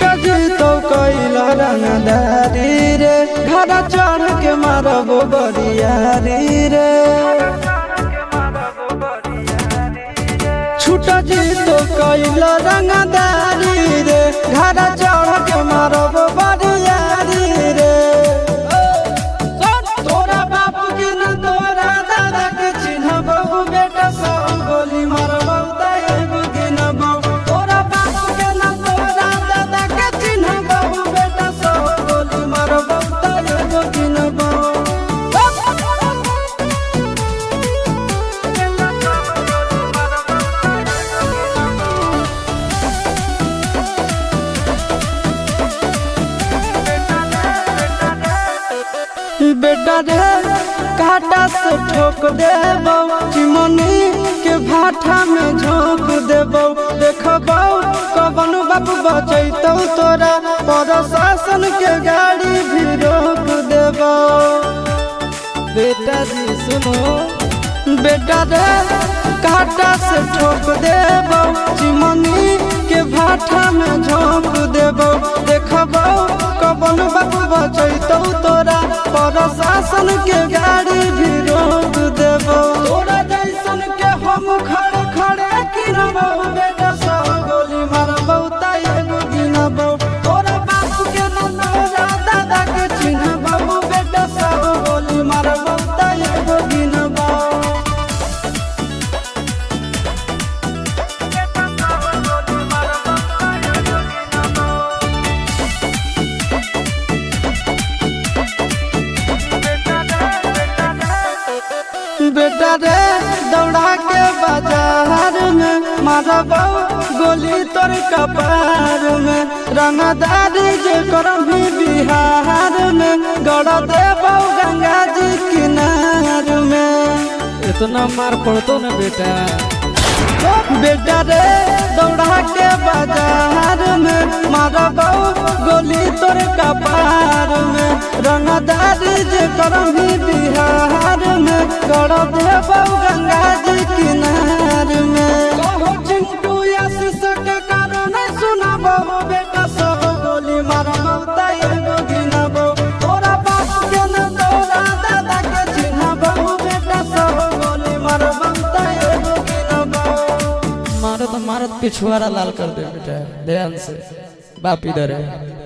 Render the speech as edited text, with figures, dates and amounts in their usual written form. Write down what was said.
छुटा जी तो कैला रंगदारी रे घर चढ़ के मारबो बरियारी रे छुटा जी तो कैला रंगदारी रे घर चढ़ के मारबो बरियारी रे तोरा बापू के न तोरा दादा के चिन्हबो बेटा सब गोली मारबो एगो गिनबो तोरा बापू के न तोरा दादा के चिन्हबो बेटा सब गोली मारबो एगो गिनबो बेटा रे काटा से ठोक देबो चिमनी के भाटा में झोंक देबो देखबो कवन बाप बचैतौ तोरा प्रशासन के गाड़ी भी रोक देबो बेटा जी सुनो बेटा रे काटा से ठोक देबो चिमनी के भाटा में झोंक देबो देखबो कवन बाप बचैतौ तोरा प्रशासन के गाड़ी भी रोक देबो तोरा जैसन के हम खड़े खड़े गिनबो बेटा सब गोली मारबो एगो गिनबो तोरा बाप के न तोरा दादा के चिन्हबो बेटा सब गोली मारबो एगो गिनबो बेटा रे दौड़ा के बाजार में मारबो गोली तोर कपार में रंगदारी जे करम भी बिहार में गड़ देबो गंगा जी किनार में इतना मार पड़तो न बेटा बेटा रे दौड़ा के बाजार में मारबो गोली तोर कपार में रंगदारी जे करम भी बिहार में गड़ देबो गंगा जी किनार में कहो चिंटू आशीष के कारण सुनबो बेटा सब गोली मारबो एगो गिनबो तोरा बाप के न तोरा दादा के चिन्हबो बेटा सब गोली मारबो एगो गिनबो मारत मारत पिछुआरा लाल कर दे बेटा ध्यान से बाप इधर है।